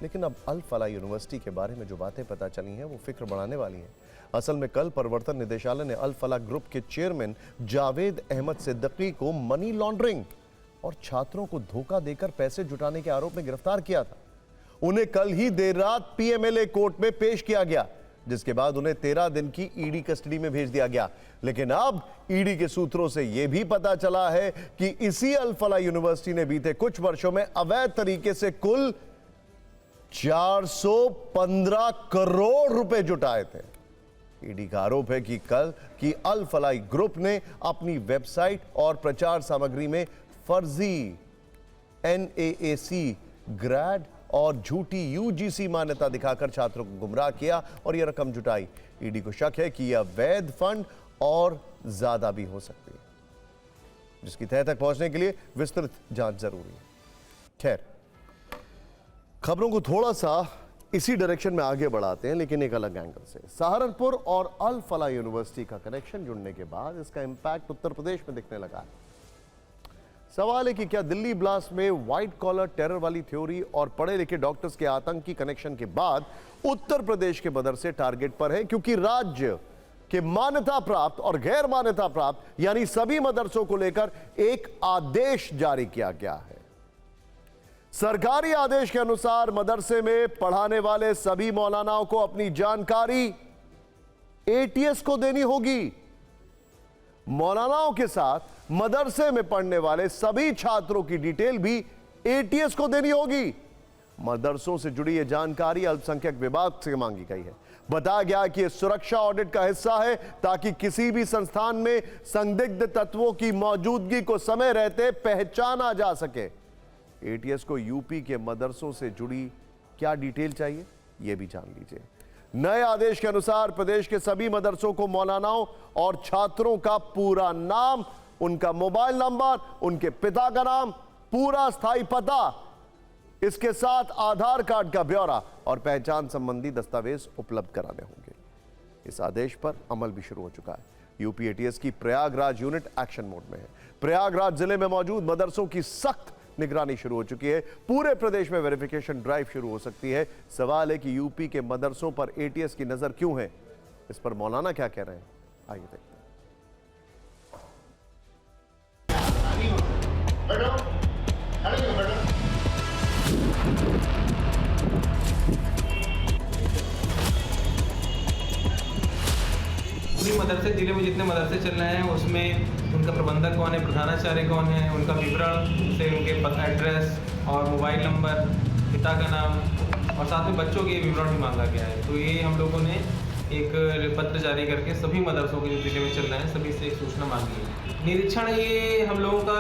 Speaker 1: लेकिन अब अल फलाह यूनिवर्सिटी के बारे में जो बातें पता चली हैं वो फिक्र बढ़ाने वाली हैं। असल में कल प्रवर्तन निदेशालय ने अल फलाह ग्रुप के चेयरमैन जावेद अहमद सिद्दीकी को मनी लॉन्ड्रिंग और छात्रों को धोखा देकर पैसे जुटाने के आरोप में गिरफ्तार किया था। उन्हें कल ही देर रात पीएमएलए कोर्ट में पेश किया गया, जिसके बाद उन्हें 13 दिन की ईडी कस्टडी में भेज दिया गया। लेकिन अब ईडी के सूत्रों से यह भी पता चला है कि इसी अल फलाह यूनिवर्सिटी ने बीते कुछ वर्षों में अवैध तरीके से कुल 415 करोड़ रुपए जुटाए थे। ईडी का आरोप है कि अल फलाह ग्रुप ने अपनी वेबसाइट और प्रचार सामग्री में फर्जी NAAC ग्रेड और झूठी UGC मान्यता दिखाकर छात्रों को गुमराह किया और यह रकम जुटाई। ईडी को शक है कि यह अवैध फंड और ज्यादा भी हो सकती है, जिसकी तह तक पहुंचने के लिए विस्तृत जांच जरूरी है। खैर, खबरों को थोड़ा सा इसी डायरेक्शन में आगे बढ़ाते हैं, लेकिन एक अलग एंगल से। सहारनपुर और अल फलाह यूनिवर्सिटी का कनेक्शन जुड़ने के बाद इसका इंपैक्ट उत्तर प्रदेश में दिखने लगा है। सवाल है कि क्या दिल्ली ब्लास्ट में व्हाइट कॉलर टेरर वाली थ्योरी और पढ़े लिखे डॉक्टर्स के आतंकी कनेक्शन के बाद उत्तर प्रदेश के मदरसे टारगेट पर है, क्योंकि राज्य के मान्यता प्राप्त और गैर मान्यता प्राप्त यानी सभी मदरसों को लेकर एक आदेश जारी किया गया है। सरकारी आदेश के अनुसार मदरसे में पढ़ाने वाले सभी मौलानाओं को अपनी जानकारी ATS को देनी होगी। मौलानाओं के साथ मदरसे में पढ़ने वाले सभी छात्रों की डिटेल भी ATS को देनी होगी। मदरसों से जुड़ी यह जानकारी अल्पसंख्यक विभाग से मांगी गई है। बताया गया कि यह सुरक्षा ऑडिट का हिस्सा है, ताकि किसी भी संस्थान में संदिग्ध तत्वों की मौजूदगी को समय रहते पहचाना जा सके। ATS को यूपी के मदरसों से जुड़ी क्या डिटेल चाहिए, यह भी जान लीजिए। नए आदेश के अनुसार प्रदेश के सभी मदरसों को मौलानाओं और छात्रों का पूरा नाम, उनका मोबाइल नंबर, उनके पिता का नाम, पूरा स्थायी पता, इसके साथ आधार कार्ड का ब्यौरा और पहचान संबंधी दस्तावेज उपलब्ध कराने होंगे। इस आदेश पर अमल भी शुरू हो चुका है। यूपी ATS की प्रयागराज यूनिट एक्शन मोड में है। प्रयागराज जिले में मौजूद मदरसों की सख्त निगरानी शुरू हो चुकी है। पूरे प्रदेश में वेरिफिकेशन ड्राइव शुरू हो सकती है। सवाल है कि यूपी के मदरसों पर ATS की नजर क्यों है, इस पर मौलाना क्या कह रहे हैं, आइए देखते हैं।
Speaker 5: पूरी मदरसे जिले में जितने मदरसे चल रहे हैं उसमें उनका प्रबंधक कौन है, प्रधानाचार्य कौन है, उनका विवरण से उनके एड्रेस और मोबाइल नंबर, पिता का नाम और साथ में बच्चों के विवरण भी मांगा गया है। तो ये हम लोगों ने एक पत्र जारी करके सभी मदरसों के जो जिले में चल रहे हैं सभी से एक सूचना मांगी है। निरीक्षण ये हम लोगों का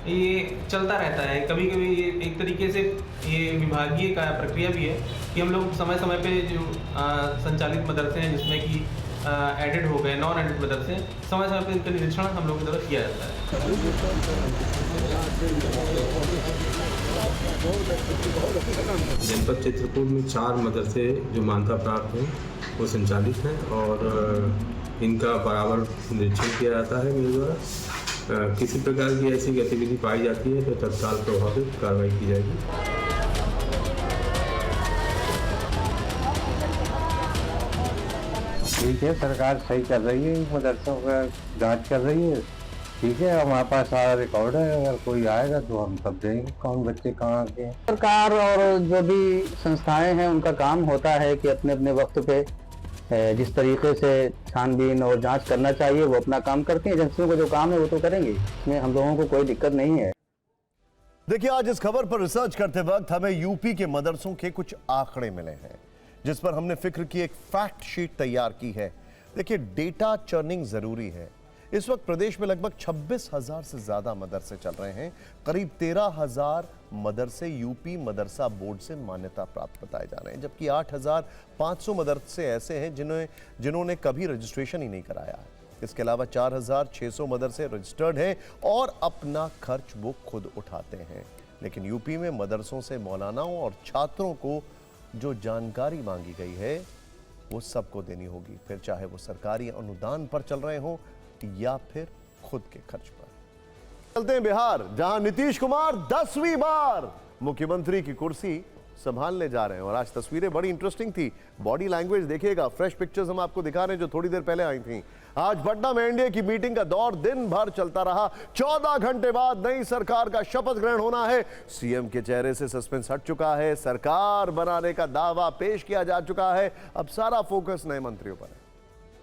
Speaker 5: ये चलता रहता है। कभी कभी ये एक तरीके से ये विभागीय का प्रक्रिया भी है कि हम लोग समय समय पे जो संचालित मदरसे हैं जिसमें कि एडेड हो गए, नॉन एडेड मदरसे, समय समय पे इनका निरीक्षण हम लोगों की तरफ किया जाता है।
Speaker 6: जनपद चित्रकूट में 4 मदरसे जो मान्यता प्राप्त हैं वो संचालित हैं और इनका बराबर निरीक्षण किया जाता है मेरे द्वारा। किसी प्रकार की ऐसी गतिविधि पाई जाती है तो तत्काल प्रभावित कार्रवाई की जाएगी।
Speaker 7: ठीक है, सरकार सही कर रही है, मदरसों का जांच कर रही है। ठीक है, हमारे पास सारा रिकॉर्ड है, अगर कोई आएगा तो हम सब देंगे कौन बच्चे कहाँ के। सरकार और जो भी संस्थाएं हैं उनका काम होता है कि अपने अपने वक्त पे जिस तरीके से छानबीन और जांच करना चाहिए वो अपना काम करते हैं। एजेंसियों का जो काम है वो तो करेंगे, इसमें हम लोगों को कोई दिक्कत नहीं है।
Speaker 1: देखिए, आज इस खबर पर रिसर्च करते वक्त हमें यूपी के मदरसों के कुछ आंकड़े मिले हैं जिस पर हमने फिक्र की एक फैक्ट शीट तैयार की है। देखिए, डेटा चर्निंग जरूरी है। इस वक्त प्रदेश में लगभग 26,000 से ज्यादा मदरसे चल रहे हैं। करीब 13,000 मदरसे यूपी मदरसा बोर्ड से मान्यता प्राप्त बताए जा रहे हैं, जबकि 8,500 मदरसे ऐसे हैं जिन्होंने कभी रजिस्ट्रेशन ही नहीं कराया है। इसके अलावा 4,600 मदरसे रजिस्टर्ड हैं और अपना खर्च वो खुद उठाते हैं। लेकिन यूपी में मदरसों से मौलानाओं और छात्रों को जो जानकारी मांगी गई है वो सबको देनी होगी, फिर चाहे वो सरकारी अनुदान पर चल रहे हों या फिर खुद के खर्च पर। चलते हैं बिहार, जहां नीतीश कुमार 10वीं बार मुख्यमंत्री की कुर्सी संभालने जा रहे हैं। और आज तस्वीरें बड़ी इंटरेस्टिंग थी, बॉडी लैंग्वेज देखिएगा, फ्रेश पिक्चर्स हम आपको दिखा रहे हैं जो थोड़ी देर पहले आई थी। आज पटना में एनडीए की मीटिंग का दौर दिन भर चलता रहा। 14 घंटे बाद नई सरकार का शपथ ग्रहण होना है। सीएम के चेहरे से सस्पेंस हट चुका है, सरकार बनाने का दावा पेश किया जा चुका है। अब सारा फोकस नए मंत्रियों पर है।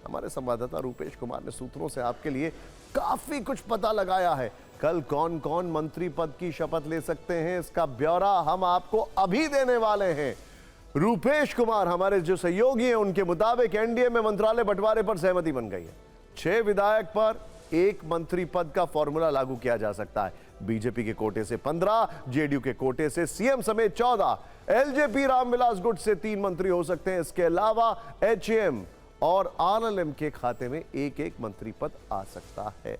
Speaker 1: हमारे संवाददाता रूपेश कुमार ने सूत्रों से आपके लिए काफी कुछ पता लगाया है। कल कौन कौन मंत्री पद की शपथ ले सकते हैं, इसका ब्यौरा हम आपको अभी देने वाले हैं। रूपेश कुमार हमारे जो सहयोगी हैं उनके मुताबिक एनडीए में मंत्रालय बंटवारे पर सहमति बन गई है। 6 विधायक पर 1 मंत्री पद का फॉर्मूला लागू किया जा सकता है। बीजेपी के कोटे से 15, जेडीयू के कोटे से सीएम समेत 14, एलजेपी रामविलास गुट से 3 मंत्री हो सकते हैं। इसके अलावा एचएम और आरएलएम के खाते में 1-1 मंत्री पद आ सकता है।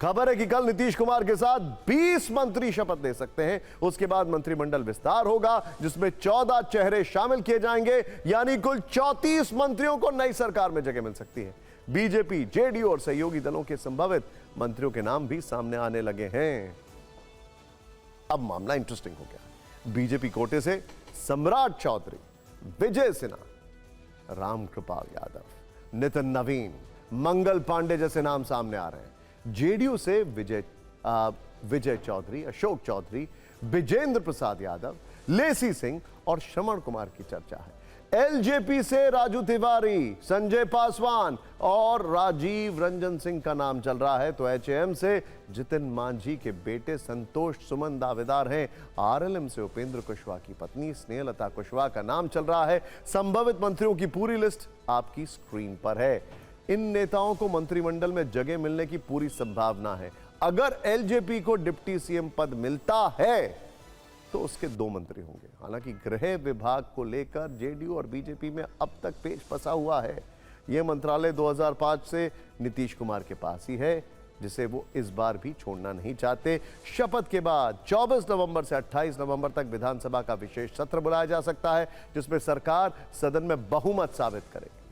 Speaker 1: खबर है कि कल नीतीश कुमार के साथ 20 मंत्री शपथ ले सकते हैं। उसके बाद मंत्रिमंडल विस्तार होगा जिसमें 14 चेहरे शामिल किए जाएंगे, यानी कुल 34 मंत्रियों को नई सरकार में जगह मिल सकती है। बीजेपी, जेडीयू और सहयोगी दलों के संभावित मंत्रियों के नाम भी सामने आने लगे हैं। अब मामला इंटरेस्टिंग हो गया। बीजेपी कोटे से सम्राट चौधरी, विजय सिन्हा, रामकृपाल यादव, नितिन नवीन, मंगल पांडे जैसे नाम सामने आ रहे हैं। जेडीयू से विजय चौधरी, अशोक चौधरी, विजेंद्र प्रसाद यादव, लेसी सिंह और श्रवण कुमार की चर्चा है। एलजेपी से राजू तिवारी, संजय पासवान और राजीव रंजन सिंह का नाम चल रहा है। तो एचएम से जितिन मांझी के बेटे संतोष सुमन दावेदार हैं। आरएलएम से उपेंद्र कुशवाहा की पत्नी स्नेहलता कुशवाहा का नाम चल रहा है। संभावित मंत्रियों की पूरी लिस्ट आपकी स्क्रीन पर है। इन नेताओं को मंत्रिमंडल में जगह मिलने की पूरी संभावना है। अगर एलजेपी को डिप्टी सीएम पद मिलता है तो उसके 2 मंत्री होंगे। हालांकि गृह विभाग को लेकर जेडीयू और बीजेपी में अब तक पेच फंसा हुआ है। यह मंत्रालय 2005 से नीतीश कुमार के पास ही है, जिसे वो इस बार भी छोड़ना नहीं चाहते। शपथ के बाद 24 नवंबर से 28 नवंबर तक विधानसभा का विशेष सत्र बुलाया जा सकता है, जिसमें सरकार सदन में बहुमत साबित करेगी।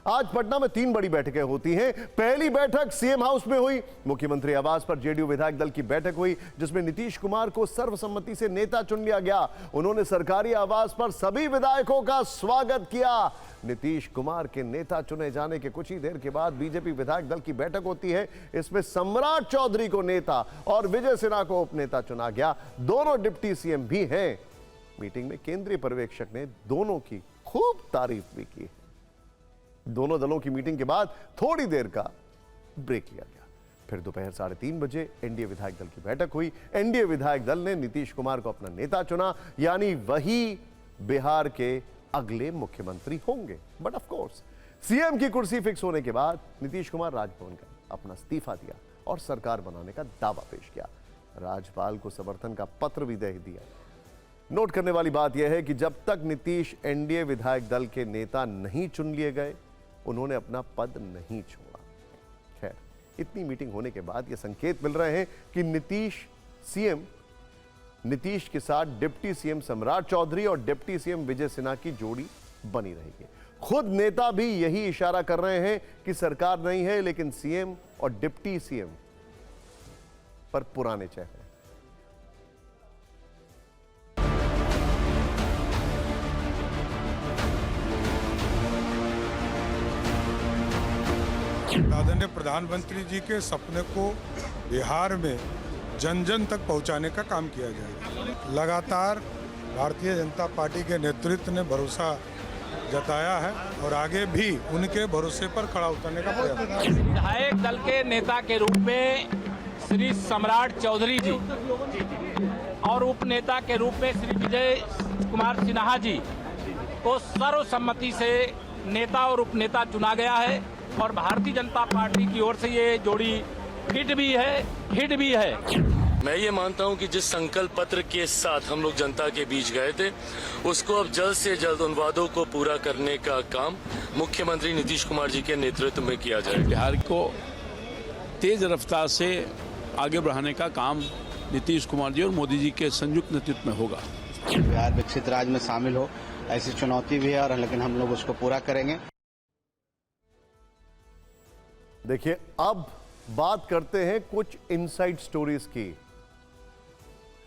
Speaker 1: आज पटना में 3 बड़ी बैठकें होती हैं। पहली बैठक सीएम हाउस में हुई। मुख्यमंत्री आवास पर जेडीयू विधायक दल की बैठक हुई, जिसमें नीतीश कुमार को सर्वसम्मति से नेता चुन लिया गया। उन्होंने सरकारी आवास पर सभी विधायकों का स्वागत किया। नीतीश कुमार के नेता चुने जाने के कुछ ही देर के बाद बीजेपी विधायक दल की बैठक होती है। इसमें सम्राट चौधरी को नेता और विजय सिन्हा को उपनेता चुना गया। दोनों डिप्टी सीएम भी हैं। मीटिंग में केंद्रीय पर्यवेक्षक ने दोनों की खूब तारीफ भी की। दोनों दलों की मीटिंग के बाद थोड़ी देर का ब्रेक लिया गया। फिर दोपहर 3:30 बजे एनडीए विधायक दल की बैठक हुई। एनडीए विधायक दल ने नीतीश कुमार को अपना नेता चुना, यानी वही बिहार के अगले मुख्यमंत्री होंगे। बट ऑफ कोर्स सीएम की कुर्सी फिक्स होने के बाद नीतीश कुमार राजभवन गए, अपना इस्तीफा दिया और सरकार बनाने का दावा पेश किया। राज्यपाल को समर्थन का पत्र भी दे दिया। नोट करने वाली बात यह है कि जब तक नीतीश एनडीए विधायक दल के नेता नहीं चुन लिए गए, उन्होंने अपना पद नहीं छोड़ा। खैर, इतनी मीटिंग होने के बाद ये संकेत मिल रहे हैं कि नीतीश के साथ डिप्टी सीएम सम्राट चौधरी और डिप्टी सीएम विजय सिन्हा की जोड़ी बनी रहेगी। खुद नेता भी यही इशारा कर रहे हैं कि सरकार नहीं है, लेकिन सीएम और डिप्टी सीएम पर पुराने चेहरे।
Speaker 8: आदरणीय प्रधानमंत्री जी के सपने को बिहार में जन जन तक पहुंचाने का काम किया जाएगा। लगातार भारतीय जनता पार्टी के नेतृत्व ने भरोसा जताया है और आगे भी उनके भरोसे पर खड़ा उतरने का प्रयास करेंगे।
Speaker 9: विधायक दल के नेता के रूप में श्री सम्राट चौधरी जी और उप नेता के रूप में श्री विजय कुमार सिन्हा जी को सर्वसम्मति से नेता और उप नेता चुना गया है और भारतीय जनता पार्टी की ओर से ये जोड़ी फिट भी है, हिट भी है।
Speaker 10: मैं ये मानता हूं कि जिस संकल्प पत्र के साथ हम लोग जनता के बीच गए थे, उसको अब जल्द से जल्द उन वादों को पूरा करने का काम मुख्यमंत्री नीतीश कुमार जी के नेतृत्व में किया जाए।
Speaker 11: बिहार को तेज रफ्तार से आगे बढ़ाने का काम नीतीश कुमार जी और मोदी जी के संयुक्त नेतृत्व में होगा।
Speaker 12: बिहार विकसित राज्य में शामिल हो, ऐसी चुनौती भी है और लेकिन हम लोग उसको पूरा करेंगे।
Speaker 1: देखिए, अब बात करते हैं कुछ इनसाइड स्टोरीज की,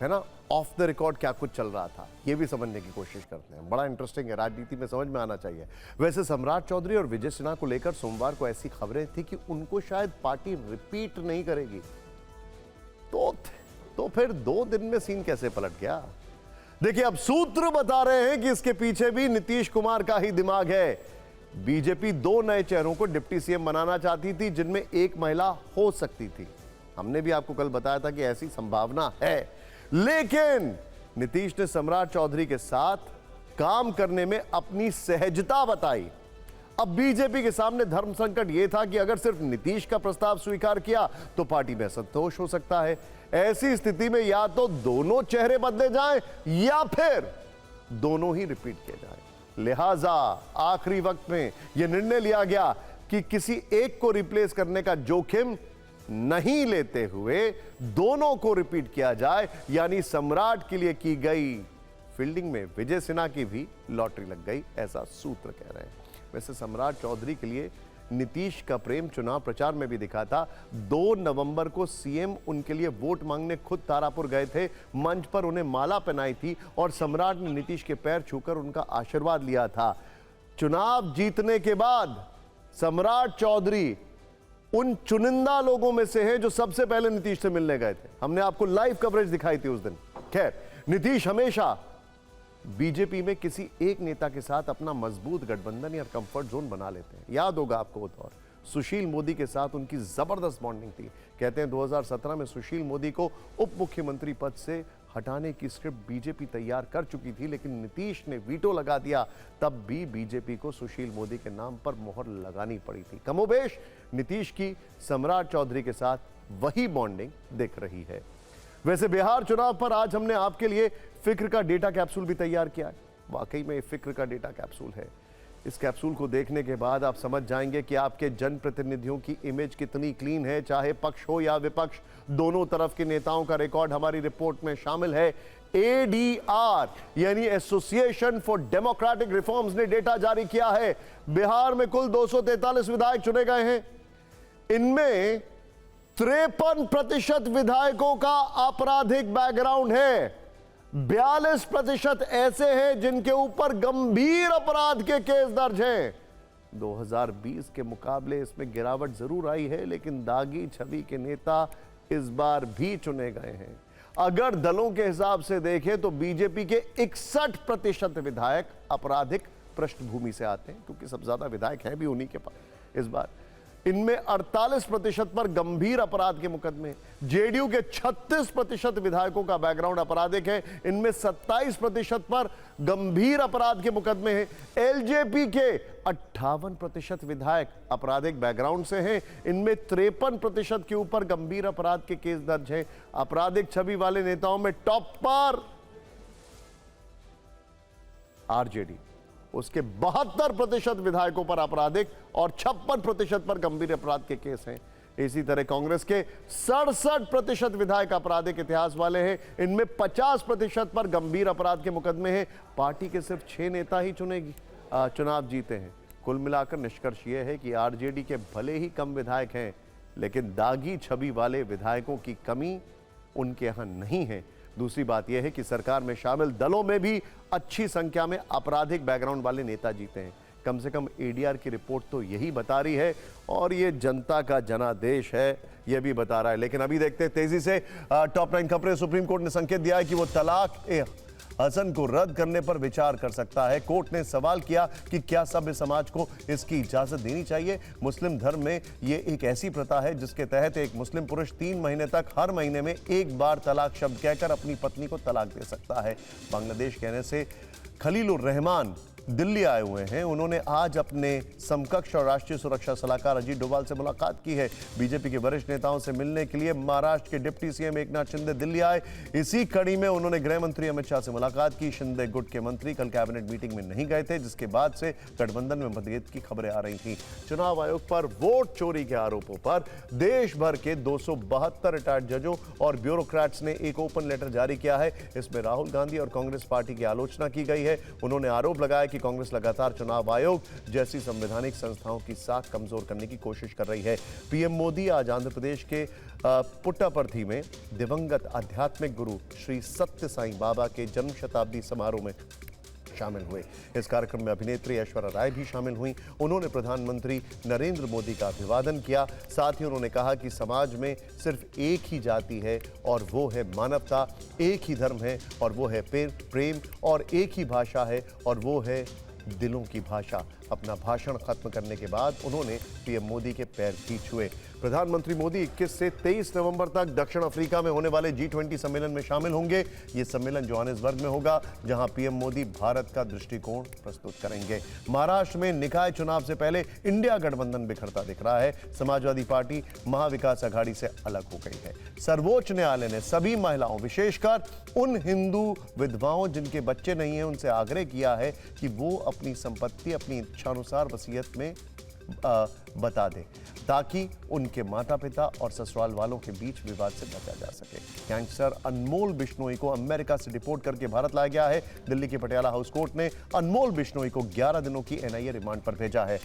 Speaker 1: है ना। ऑफ द रिकॉर्ड क्या कुछ चल रहा था, ये भी समझने की कोशिश करते हैं। बड़ा इंटरेस्टिंग है, राजनीति में समझ में आना चाहिए। वैसे सम्राट चौधरी और विजय सिन्हा को लेकर सोमवार को ऐसी खबरें थी कि उनको शायद पार्टी रिपीट नहीं करेगी, तो फिर 2 दिन में सीन कैसे पलट गया। देखिए, अब सूत्र बता रहे हैं कि इसके पीछे भी नीतीश कुमार का ही दिमाग है। बीजेपी 2 नए चेहरों को डिप्टी सीएम बनाना चाहती थी, जिनमें एक महिला हो सकती थी। हमने भी आपको कल बताया था कि ऐसी संभावना है, लेकिन नीतीश ने सम्राट चौधरी के साथ काम करने में अपनी सहजता बताई। अब बीजेपी के सामने धर्म संकट यह था कि अगर सिर्फ नीतीश का प्रस्ताव स्वीकार किया तो पार्टी में असंतोष हो सकता है। ऐसी स्थिति में या तो दोनों चेहरे बदले जाएं या फिर दोनों ही रिपीट किए जाएं। लिहाजा आखिरी वक्त में यह निर्णय लिया गया कि किसी एक को रिप्लेस करने का जोखिम नहीं लेते हुए दोनों को रिपीट किया जाए, यानी सम्राट के लिए की गई फील्डिंग में विजय सिन्हा की भी लॉटरी लग गई, ऐसा सूत्र कह रहे हैं। वैसे सम्राट चौधरी के लिए नीतीश का प्रेम चुनाव प्रचार में भी दिखा था। 2 नवंबर को सीएम उनके लिए वोट मांगने खुद तारापुर गए थे। मंच पर उन्हें माला पहनाई थी और सम्राट ने नीतीश के पैर छूकर उनका आशीर्वाद लिया था। चुनाव जीतने के बाद सम्राट चौधरी उन चुनिंदा लोगों में से हैं जो सबसे पहले नीतीश से मिलने गए थे। हमने आपको लाइव कवरेज दिखाई थी उस दिन। खैर, नीतीश हमेशा बीजेपी में किसी एक नेता के साथ अपना मजबूत गठबंधन या कंफर्ट जोन बना लेते हैं। याद होगा आपको वो दौर, सुशील मोदी के साथ उनकी जबरदस्त बॉन्डिंग थी। कहते हैं 2017 में सुशील मोदी को उप मुख्यमंत्री पद से हटाने की स्क्रिप्ट बीजेपी तैयार कर चुकी थी, लेकिन नीतीश ने वीटो लगा दिया। तब भी बीजेपी को सुशील मोदी के नाम पर मोहर लगानी पड़ी थी। कमोबेश नीतीश की सम्राट चौधरी के साथ वही बॉन्डिंग दिख रही है। वैसे बिहार चुनाव पर आज हमने आपके लिए फिक्र का डेटा कैप्सूल भी तैयार किया है। वाकई में फिक्र का डेटा कैप्सूल है। इस कैप्सूल को देखने के बाद आप समझ जाएंगे कि आपके जनप्रतिनिधियों की इमेज कितनी क्लीन है, चाहे पक्ष हो या विपक्ष, दोनों तरफ के नेताओं का रिकॉर्ड हमारी रिपोर्ट में शामिल है। ADR यानी एसोसिएशन फॉर डेमोक्रेटिक रिफॉर्म्स ने डेटा जारी किया है। बिहार में कुल 243 विधायक चुने गए हैं। इनमें 53% विधायकों का आपराधिक बैकग्राउंड है। 42% ऐसे हैं जिनके ऊपर गंभीर अपराध के केस दर्ज हैं। 2020 के मुकाबले इसमें गिरावट जरूर आई है, लेकिन दागी छवि के नेता इस बार भी चुने गए हैं। अगर दलों के हिसाब से देखें तो बीजेपी के 61% विधायक आपराधिक पृष्ठभूमि से आते हैं, क्योंकि सबसे ज्यादा विधायक हैं भी उन्हीं के पास। इस बार इनमें 48% पर गंभीर अपराध के मुकदमे। जेडीयू के 36% विधायकों का बैकग्राउंड आपराधिक है, इनमें 27% पर गंभीर अपराध के मुकदमे हैं। एलजेपी के 58% विधायक आपराधिक बैकग्राउंड से हैं, इनमें 53% के ऊपर गंभीर अपराध के केस दर्ज हैं। आपराधिक छवि वाले नेताओं में टॉप पर आरजेडी, उसके 72% विधायकों पर आपराधिक और 56% पर गंभीर अपराध के केस हैं। इसी तरह कांग्रेस के 67% विधायक आपराधिक इतिहास वाले हैं, इनमें 50% पर गंभीर अपराध के मुकदमे हैं। पार्टी के सिर्फ 6 नेता ही चुनाव जीते हैं। कुल मिलाकर निष्कर्ष यह है कि आरजेडी के भले ही कम विधायक हैं, लेकिन दागी छवि वाले विधायकों की कमी उनके यहां नहीं है। दूसरी बात यह है कि सरकार में शामिल दलों में भी अच्छी संख्या में आपराधिक बैकग्राउंड वाले नेता जीते हैं। कम से कम एडीआर की रिपोर्ट तो यही बता रही है, और ये जनता का जनादेश है, यह भी बता रहा है। लेकिन अभी देखते हैं तेजी से टॉप 9 खबरें। सुप्रीम कोर्ट ने संकेत दिया है कि वो तलाक हसन को रद्द करने पर विचार कर सकता है। कोर्ट ने सवाल किया कि क्या सभ्य समाज को इसकी इजाजत देनी चाहिए। मुस्लिम धर्म में ये एक ऐसी प्रथा है जिसके तहत एक मुस्लिम पुरुष 3 महीने तक हर महीने में एक बार तलाक शब्द कहकर अपनी पत्नी को तलाक दे सकता है। बांग्लादेश कहने से खलीलुर रहमान दिल्ली आए हुए हैं। उन्होंने आज अपने समकक्ष और राष्ट्रीय सुरक्षा सलाहकार अजीत डोभाल से मुलाकात की है। बीजेपी के वरिष्ठ नेताओं से मिलने के लिए महाराष्ट्र के डिप्टी सीएम एकनाथ शिंदे दिल्ली आए। इसी कड़ी में उन्होंने गृह मंत्री अमित शाह से मुलाकात की। शिंदे गुट के मंत्री कल कैबिनेट मीटिंग में नहीं गए थे, जिसके बाद से गठबंधन में मतभेद की खबरें आ रही थी। चुनाव आयोग पर वोट चोरी के आरोपों पर देश भर के 272 रिटायर्ड जजों और ब्यूरोक्रेट्स ने एक ओपन लेटर जारी किया है। इसमें राहुल गांधी और कांग्रेस पार्टी की आलोचना की गई है। उन्होंने आरोप लगाया कि कांग्रेस लगातार चुनाव आयोग जैसी संवैधानिक संस्थाओं की साख कमजोर करने की कोशिश कर रही है। पीएम मोदी आज आंध्र प्रदेश के पुट्टापर्थी में दिवंगत आध्यात्मिक गुरु श्री सत्य साईं बाबा के जन्म शताब्दी समारोह में शामिल हुए। इस कार्यक्रम में अभिनेत्री ऐश्वर्या राय भी शामिल हुई। उन्होंने प्रधानमंत्री नरेंद्र मोदी का अभिवादन किया। साथ ही उन्होंने कहा कि समाज में सिर्फ एक ही जाति है और वो है मानवता, एक ही धर्म है और वो है प्रेम, और एक ही भाषा है और वो है दिलों की भाषा। अपना भाषण खत्म करने के बाद उन्होंने पीएम मोदी के पैर भी छुए। प्रधानमंत्री मोदी 21 से 23 नवंबर तक दक्षिण अफ्रीका में होने वाले G20 सम्मेलन में शामिल होंगे। ये सम्मेलन जोहानिसबर्ग में होगा, जहां पीएम मोदी भारत का दृष्टिकोण प्रस्तुत करेंगे। महाराष्ट्र में निकाय चुनाव से पहले इंडिया गठबंधन बिखरता दिख रहा है। समाजवादी पार्टी महाविकास अघाड़ी से अलग हो गई है। सर्वोच्च न्यायालय ने सभी महिलाओं, विशेषकर उन हिंदू विधवाओं जिनके बच्चे नहीं हैं, उनसे आग्रह किया है कि वो अपनी संपत्ति अपनी इच्छानुसार वसीयत में बता दें, ताकि उनके माता पिता और ससुराल वालों के बीच विवाद से बचा जा सके। गैंगस्टर अनमोल बिश्नोई को अमेरिका से डिपोर्ट करके भारत लाया गया है। दिल्ली के पटियाला हाउस कोर्ट ने अनमोल बिश्नोई को 11 दिनों की एनआईए रिमांड पर भेजा है।